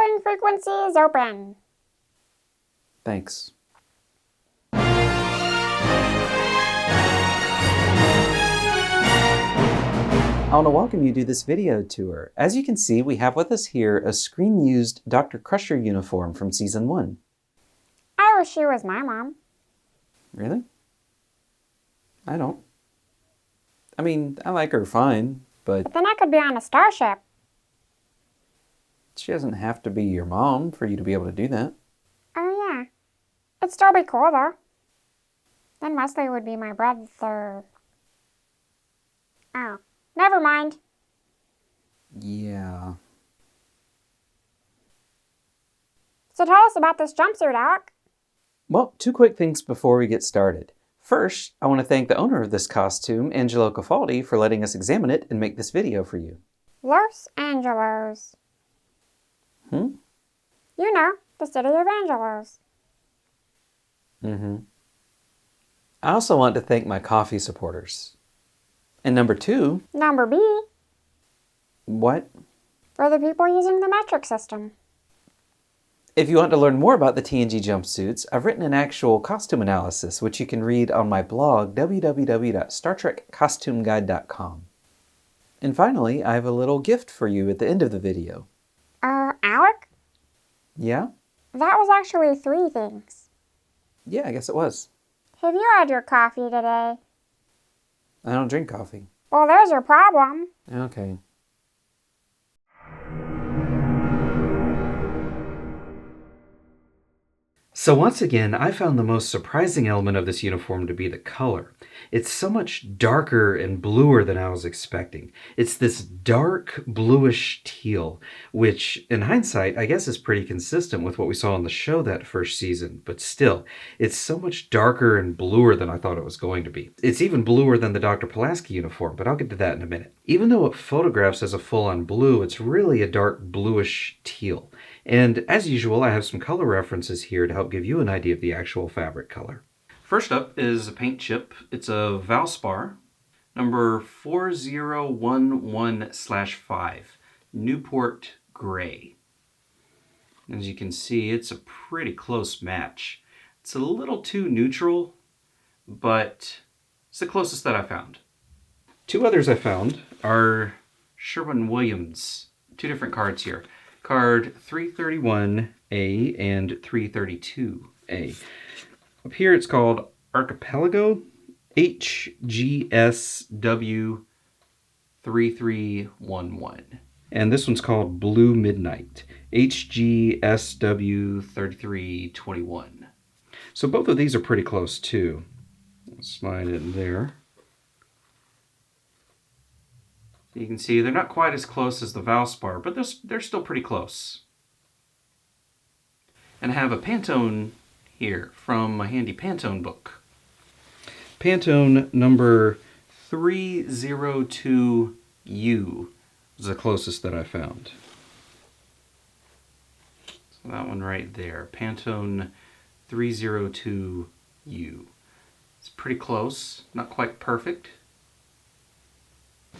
following frequencies open. Thanks. I want to welcome you to this video tour. As you can see, we have with us here a screen-used Dr. Crusher uniform from Season 1. I wish she was my mom. Really? I don't. I mean, I like her fine, But then I could be on a starship. she doesn't have to be your mom for you to be able to do that. Oh yeah. It'd still be cool though. Then Wesley would be my brother. Oh, never mind. Yeah. So tell us about this jumpsuit, Alec. Well, two quick things before we get started. First, I want to thank the owner of this costume, Angelo Cafaldi, for letting us examine it and make this video for you. Los Angeles. Hmm? You know, the city of Angelos. Mm-hmm. I also want to thank my coffee supporters. And number two... Number B. What? For the people using the metric system. If you want to learn more about the TNG jumpsuits, I've written an actual costume analysis, which you can read on my blog, www.StarTrekCostumeGuide.com. And finally, I have a little gift for you at the end of the video. Alec? Yeah? That was actually 3 things. Yeah, I guess it was. Have you had your coffee today? I don't drink coffee. Well, there's your problem. Okay. So once again, I found the most surprising element of this uniform to be the color. It's so much darker and bluer than I was expecting. It's this dark bluish teal, which in hindsight, I guess is pretty consistent with what we saw on the show that first season, but still, it's so much darker and bluer than I thought it was going to be. It's even bluer than the Dr. Pulaski uniform, but I'll get to that in a minute. Even though it photographs as a full-on blue, it's really a dark bluish teal. And as usual, I have some color references here to help give you an idea of the actual fabric color. First up is a paint chip. It's a Valspar, number 4011/5, Newport Gray. As you can see, it's a pretty close match. It's a little too neutral, but it's the closest that I found. Two others I found are Sherwin-Williams. 2 different cards here. Card 331A and 332A. Up here it's called Archipelago HGSW3311. And this one's called Blue Midnight HGSW3321. So both of these are pretty close too. I'll slide it in there. You can see they're not quite as close as the Valspar, but they're still pretty close. And I have a Pantone here from my handy Pantone book. Pantone number 302U is the closest that I found. So that one right there, Pantone 302U. It's pretty close, not quite perfect.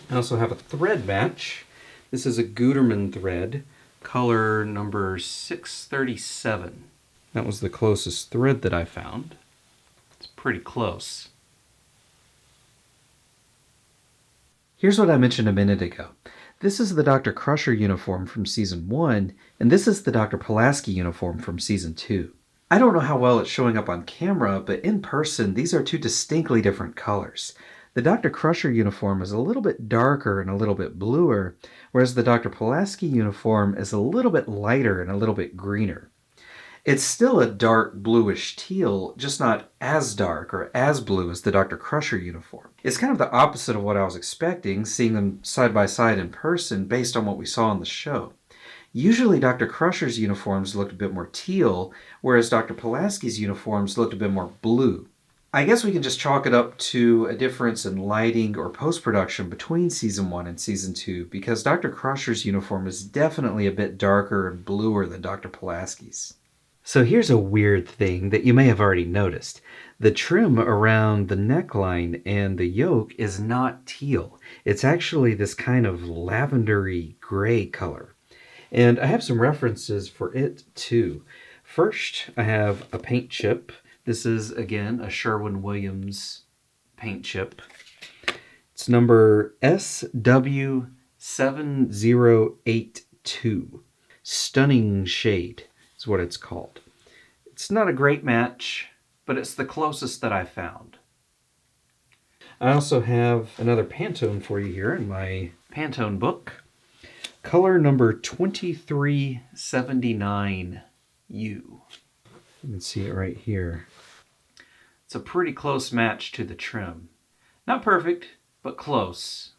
I also have a thread match. This is a Gutermann thread, color number 637. That was the closest thread that I found. It's pretty close. Here's what I mentioned a minute ago. This is the Dr. Crusher uniform from Season 1, and this is the Dr. Pulaski uniform from Season 2. I don't know how well it's showing up on camera, but in person, these are 2 distinctly different colors. The Dr. Crusher uniform is a little bit darker and a little bit bluer, whereas the Dr. Pulaski uniform is a little bit lighter and a little bit greener. It's still a dark bluish teal, just not as dark or as blue as the Dr. Crusher uniform. It's kind of the opposite of what I was expecting, seeing them side by side in person based on what we saw on the show. Usually Dr. Crusher's uniforms looked a bit more teal, whereas Dr. Pulaski's uniforms looked a bit more blue. I guess we can just chalk it up to a difference in lighting or post-production between Season 1 and Season 2, because Dr. Crusher's uniform is definitely a bit darker and bluer than Dr. Pulaski's. So here's a weird thing that you may have already noticed. The trim around the neckline and the yoke is not teal. It's actually this kind of lavendery gray color. And I have some references for it too. First, I have a paint chip. This is, again, a Sherwin-Williams paint chip. It's number SW7082. Stunning Shade is what it's called. It's not a great match, but it's the closest that I found. I also have another Pantone for you here in my Pantone book. Color number 2379U. You can see it right here. It's a pretty close match to the trim. Not perfect, but close.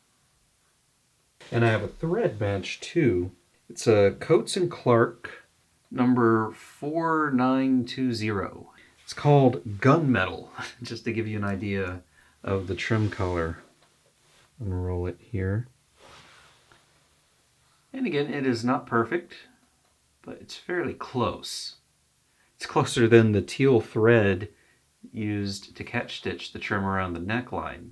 And I have a thread match too. It's a Coates & Clark number 4920. It's called Gunmetal, just to give you an idea of the trim color. Unroll it here. And again, it is not perfect, but it's fairly close. It's closer than the teal thread used to catch stitch the trim around the neckline.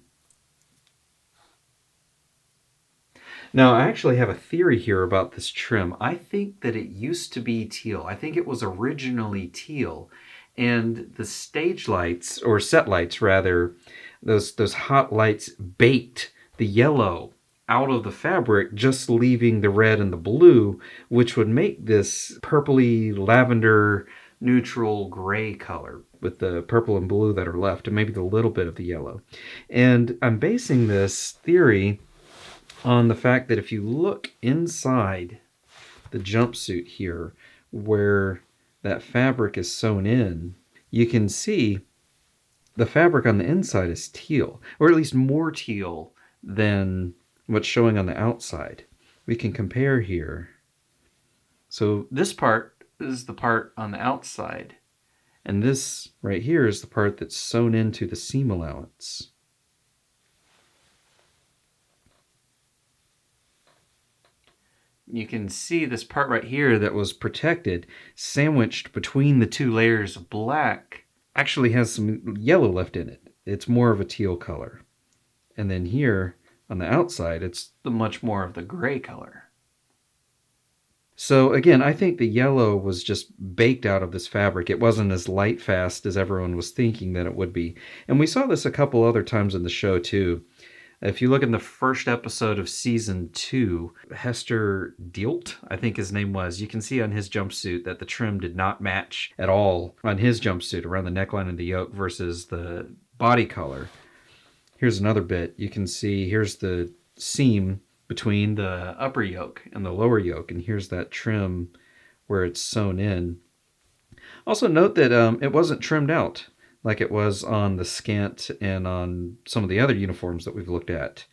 Now, I actually have a theory here about this trim. I think that it used to be teal. I think it was originally teal. And the stage lights, or set lights rather, those hot lights baked the yellow out of the fabric, just leaving the red and the blue, which would make this purpley lavender neutral gray color with the purple and blue that are left, and maybe the little bit of the yellow. And I'm basing this theory on the fact that if you look inside the jumpsuit here, where that fabric is sewn in, you can see the fabric on the inside is teal, or at least more teal than what's showing on the outside. We can compare here. So this part is the part on the outside, and this right here is the part that's sewn into the seam allowance. You can see this part right here that was protected, sandwiched between the two layers of black, actually has some yellow left in it. It's more of a teal color. And then here on the outside, it's the much more of the gray color. So again, I think the yellow was just baked out of this fabric. It wasn't as light fast as everyone was thinking that it would be. And we saw this a couple other times in the show too. If you look in the first episode of season 2, Hester Dielt, I think his name was, you can see on his jumpsuit that the trim did not match at all on his jumpsuit around the neckline and the yoke versus the body color. Here's another bit. You can see here's the seam between the upper yoke and the lower yoke, and here's that trim where it's sewn in. Also note that it wasn't trimmed out like it was on the scant and on some of the other uniforms that we've looked at.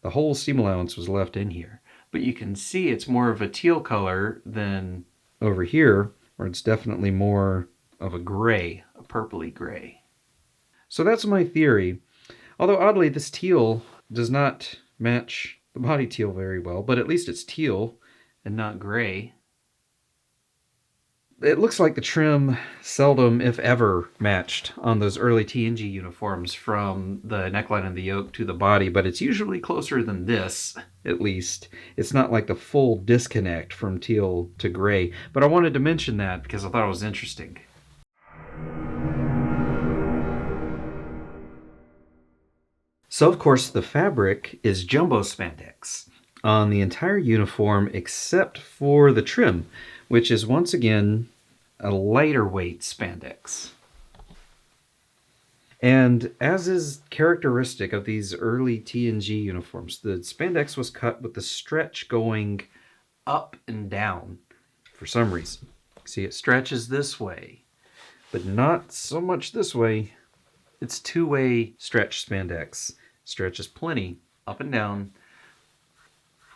The whole seam allowance was left in here. But you can see it's more of a teal color than over here, where it's definitely more of a gray, a purpley gray. So that's my theory. Although oddly, this teal does not match the body teal very well, but at least it's teal and not gray. It looks like the trim seldom, if ever, matched on those early TNG uniforms from the neckline and the yoke to the body, but it's usually closer than this, at least. It's not like the full disconnect from teal to gray, but I wanted to mention that because I thought it was interesting. So, of course, the fabric is jumbo spandex on the entire uniform except for the trim, which is once again a lighter weight spandex. And as is characteristic of these early TNG uniforms, the spandex was cut with the stretch going up and down for some reason. See, it stretches this way, but not so much this way. It's two-way stretch spandex. Stretches plenty up and down,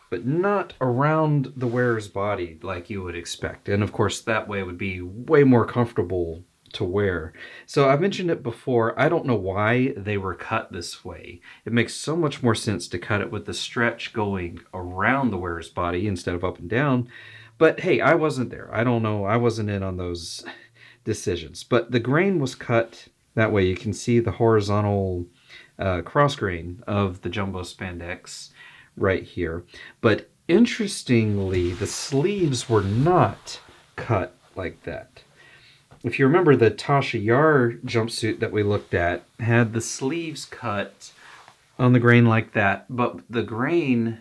but not around the wearer's body like you would expect. And of course, that way would be way more comfortable to wear. So I mentioned it before, I don't know why they were cut this way. It makes so much more sense to cut it with the stretch going around the wearer's body instead of up and down. But hey, I wasn't there. I don't know. I wasn't in on those decisions. But the grain was cut that way. You can see the horizontal cross grain of the jumbo spandex right here. But Interestingly, the sleeves were not cut like that. If you remember, the Tasha Yar jumpsuit that we looked at had the sleeves cut on the grain like that, but the grain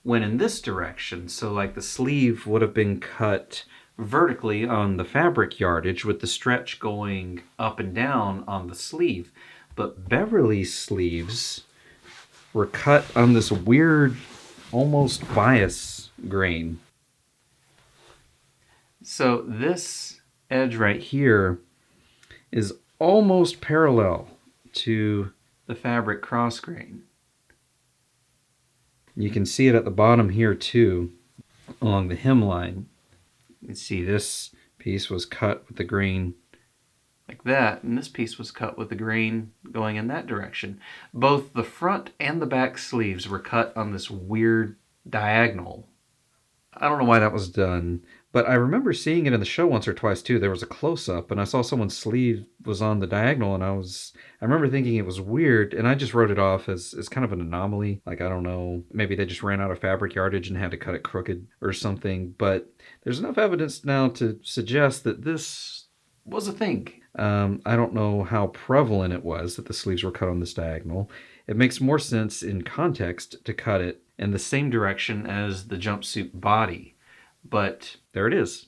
went in this direction. So like the sleeve would have been cut vertically on the fabric yardage with the stretch going up and down on the sleeve. But Beverly's sleeves were cut on this weird, almost bias grain. So this edge right here is almost parallel to the fabric cross grain. You can see it at the bottom here too, along the hemline. You can see this piece was cut with the grain like that, and this piece was cut with the grain going in that direction. Both the front and the back sleeves were cut on this weird diagonal. I don't know why that was done, but I remember seeing it in the show once or twice too. There was a close-up, and I saw someone's sleeve was on the diagonal, and I remember thinking it was weird, and I just wrote it off as kind of an anomaly. Like, I don't know, maybe they just ran out of fabric yardage and had to cut it crooked or something, but there's enough evidence now to suggest that this was a thing. I don't know how prevalent it was that the sleeves were cut on this diagonal. It makes more sense in context to cut it in the same direction as the jumpsuit body. But there it is.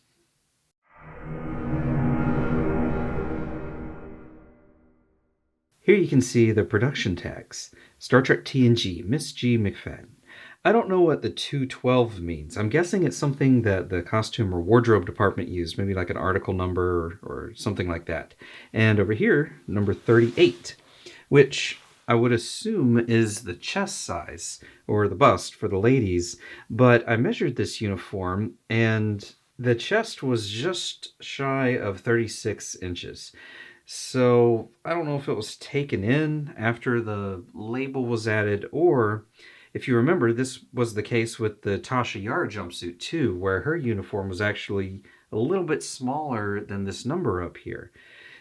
Here you can see the production tags. Star Trek TNG, Miss G. McFadden. I don't know what the 212 means. I'm guessing it's something that the costume or wardrobe department used, maybe like an article number or something like that. And over here, number 38, which I would assume is the chest size or the bust for the ladies. But I measured this uniform and the chest was just shy of 36 inches. So I don't know if it was taken in after the label was added, or if you remember, this was the case with the Tasha Yar jumpsuit too, where her uniform was actually a little bit smaller than this number up here.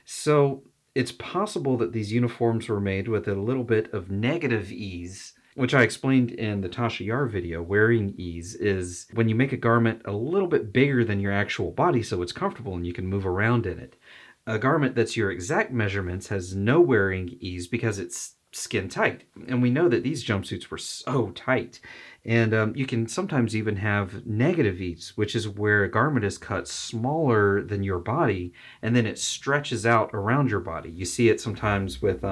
So it's possible that these uniforms were made with a little bit of negative ease, which I explained in the Tasha Yar video. Wearing ease is when you make a garment a little bit bigger than your actual body so it's comfortable and you can move around in it. A garment that's your exact measurements has no wearing ease because it's skin tight. And we know that these jumpsuits were so tight. And you can sometimes even have negative ease, which is where a garment is cut smaller than your body and then it stretches out around your body. You see it sometimes with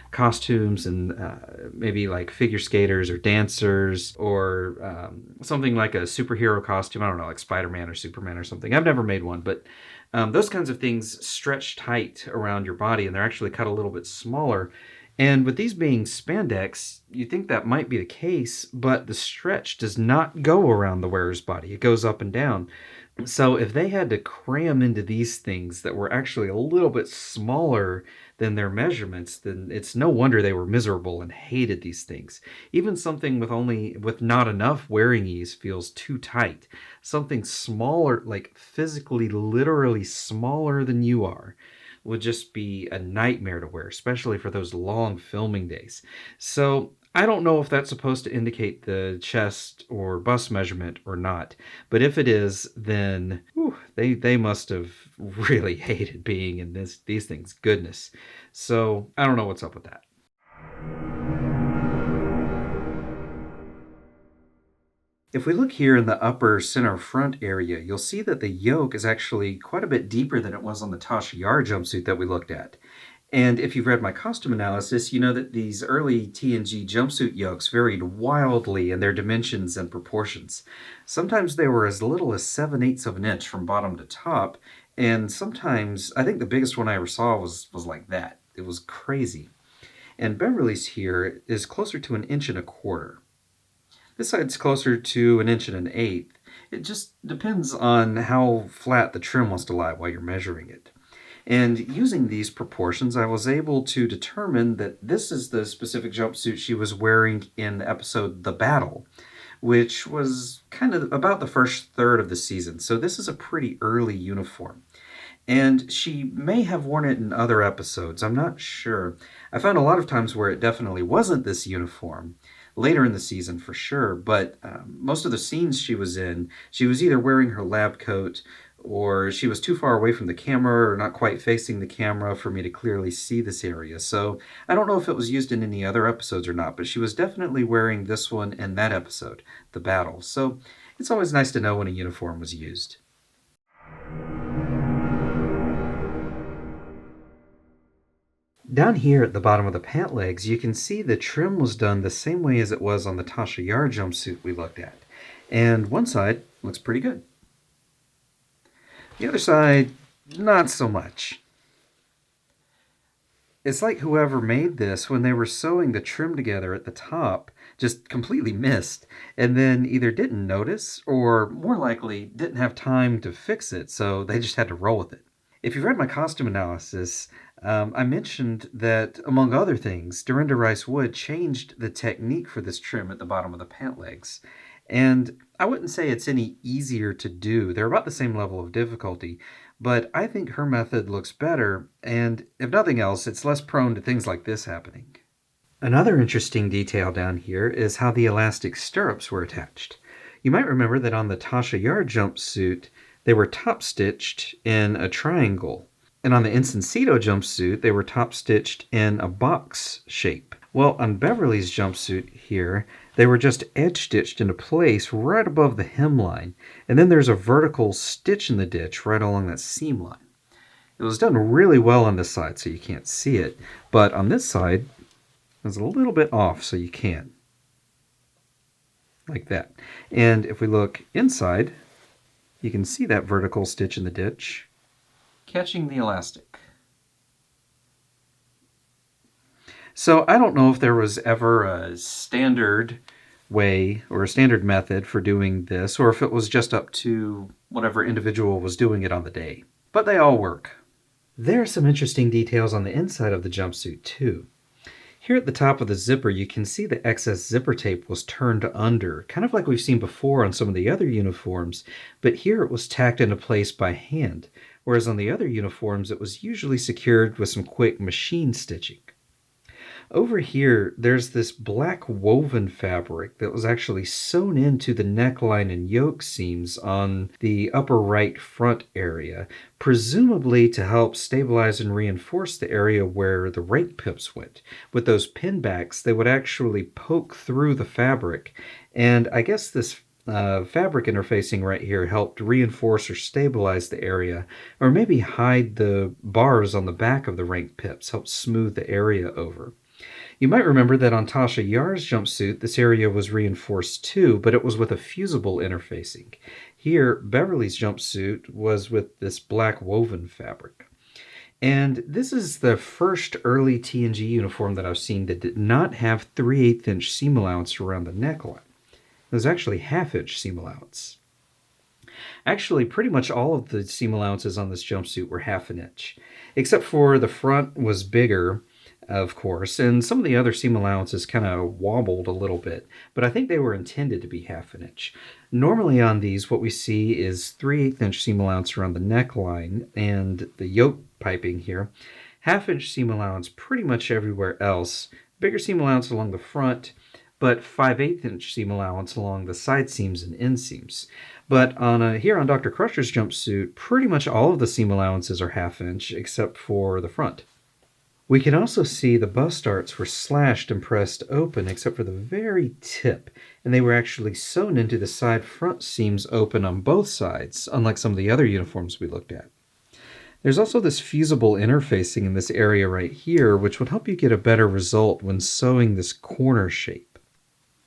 costumes and maybe like figure skaters or dancers or something like a superhero costume. I don't know, like Spider-Man or Superman or something. I've never made one, but those kinds of things stretch tight around your body and they're actually cut a little bit smaller. And with these being spandex, you think that might be the case, but the stretch does not go around the wearer's body. It goes up and down. So if they had to cram into these things that were actually a little bit smaller than their measurements, then it's no wonder they were miserable and hated these things. Even something with not enough wearing ease feels too tight. Something smaller, like physically, literally smaller than you are, would just be a nightmare to wear, especially for those long filming days. So I don't know if that's supposed to indicate the chest or bust measurement or not, but if it is, then they must have really hated being in these things. Goodness. So I don't know what's up with that. If we look here in the upper center front area, you'll see that the yoke is actually quite a bit deeper than it was on the Tasha Yar jumpsuit that we looked at. And if you've read my costume analysis, you know that these early TNG jumpsuit yokes varied wildly in their dimensions and proportions. Sometimes they were as little as 7/8 of an inch from bottom to top, and sometimes, I think the biggest one I ever saw was like that. It was crazy. And Beverly's here is closer to 1.25 inches. This side's closer to 1.125 inches. It just depends on how flat the trim wants to lie while you're measuring it. And using these proportions, I was able to determine that this is the specific jumpsuit she was wearing in the episode The Battle, which was kind of about the first third of the season. So this is a pretty early uniform. And she may have worn it in other episodes. I'm not sure. I found a lot of times where it definitely wasn't this uniform. later in the season for sure, but most of the scenes she was in, she was either wearing her lab coat or she was too far away from the camera or not quite facing the camera for me to clearly see this area. So I don't know if it was used in any other episodes or not, but she was definitely wearing this one in that episode, the battle. So it's always nice to know when a uniform was used. Down here at the bottom of the pant legs, you can see the trim was done the same way as it was on the Tasha Yar jumpsuit we looked at. And one side looks pretty good. The other side, not so much. It's like whoever made this, when they were sewing the trim together at the top, just completely missed, and then either didn't notice, or more likely, didn't have time to fix it, so they just had to roll with it. If you read my costume analysis, I mentioned that, among other things, Dorinda Rice Wood changed the technique for this trim at the bottom of the pant legs. And I wouldn't say it's any easier to do. They're about the same level of difficulty, but I think her method looks better, and if nothing else, it's less prone to things like this happening. Another interesting detail down here is how the elastic stirrups were attached. You might remember that on the Tasha Yar jumpsuit, they were top-stitched in a triangle, and on the Encino jumpsuit, they were top-stitched in a box shape. Well, on Beverly's jumpsuit here, they were just edge-stitched into place right above the hemline, and then there's a vertical stitch in the ditch right along that seam line. It was done really well on this side, so you can't see it, but on this side, it was a little bit off, so you can. Like that. And if we look inside, you can see that vertical stitch in the ditch, catching the elastic. So I don't know if there was ever a standard way or a standard method for doing this, or if it was just up to whatever individual was doing it on the day. But they all work. There are some interesting details on the inside of the jumpsuit too. Here at the top of the zipper, you can see the excess zipper tape was turned under, kind of like we've seen before on some of the other uniforms, but here it was tacked into place by hand, whereas on the other uniforms it was usually secured with some quick machine stitching. Over here, there's this black woven fabric that was actually sewn into the neckline and yoke seams on the upper right front area, presumably to help stabilize and reinforce the area where the rank pips went. With those pinbacks, they would actually poke through the fabric, and I guess this fabric interfacing right here helped reinforce or stabilize the area, or maybe hide the bars on the back of the rank pips, help smooth the area over. You might remember that on Tasha Yar's jumpsuit, this area was reinforced too, but it was with a fusible interfacing. Here, Beverly's jumpsuit was with this black woven fabric. And this is the first early TNG uniform that I've seen that did not have 3/8 inch seam allowance around the neckline. It was actually half-inch seam allowance. Actually, pretty much all of the seam allowances on this jumpsuit were half an inch, except for the front was bigger, of course, and some of the other seam allowances kind of wobbled a little bit, but I think they were intended to be half an inch. Normally on these, what we see is 3/8 inch seam allowance around the neckline and the yoke piping here, half-inch seam allowance pretty much everywhere else, bigger seam allowance along the front, but 5/8 inch seam allowance along the side seams and inseams. But here on Dr. Crusher's jumpsuit, pretty much all of the seam allowances are half-inch except for the front. We can also see the bust darts were slashed and pressed open except for the very tip, and they were actually sewn into the side front seams open on both sides, unlike some of the other uniforms we looked at. There's also this fusible interfacing in this area right here, which would help you get a better result when sewing this corner shape.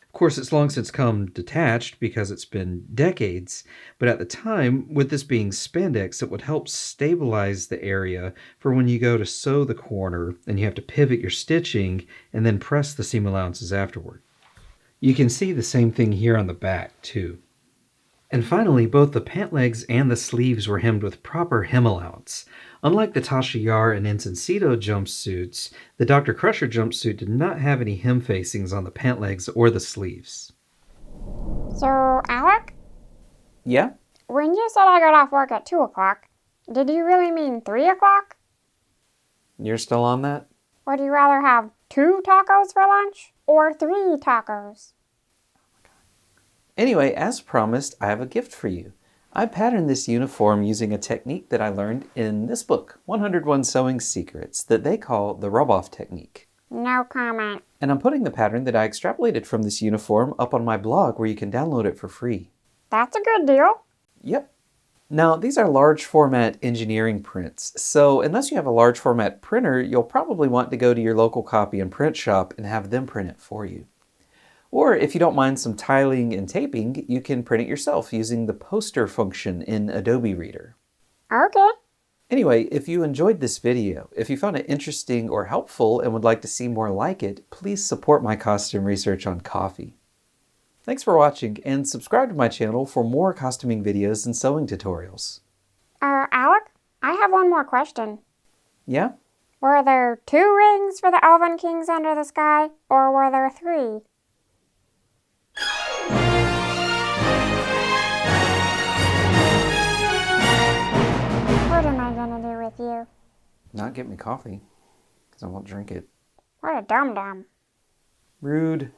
Of course, it's long since come detached because it's been decades, but at the time, with this being spandex, it would help stabilize the area for when you go to sew the corner and you have to pivot your stitching and then press the seam allowances afterward. You can see the same thing here on the back, too. And finally, both the pant legs and the sleeves were hemmed with proper hem allowance. Unlike the Tasha Yar and Encino jumpsuits, the Dr. Crusher jumpsuit did not have any hem facings on the pant legs or the sleeves. So, Alec, Yeah? when you said I got off work at 2 o'clock, did you really mean 3 o'clock? You're still on that? Would you rather have 2 tacos for lunch? or 3 tacos? Anyway, as promised, I have a gift for you. I patterned this uniform using a technique that I learned in this book, 101 Sewing Secrets, that they call the rub-off technique. No comment. And I'm putting the pattern that I extrapolated from this uniform up on my blog where you can download it for free. That's a good deal. Yep. Now, these are large format engineering prints, so unless you have a large format printer, you'll probably want to go to your local copy and print shop and have them print it for you. Or if you don't mind some tiling and taping, you can print it yourself using the poster function in Adobe Reader. Okay. Anyway, if you enjoyed this video, if you found it interesting or helpful and would like to see more like it, please support my costume research on Ko-fi. Thanks for watching, and subscribe to my channel for more costuming videos and sewing tutorials. Alec, I have one more question. Yeah? Were there 2 rings for the Elven Kings under the sky, or were there 3? What am I gonna do with you? Not get me coffee, because I won't drink it. What a dum-dum. Rude.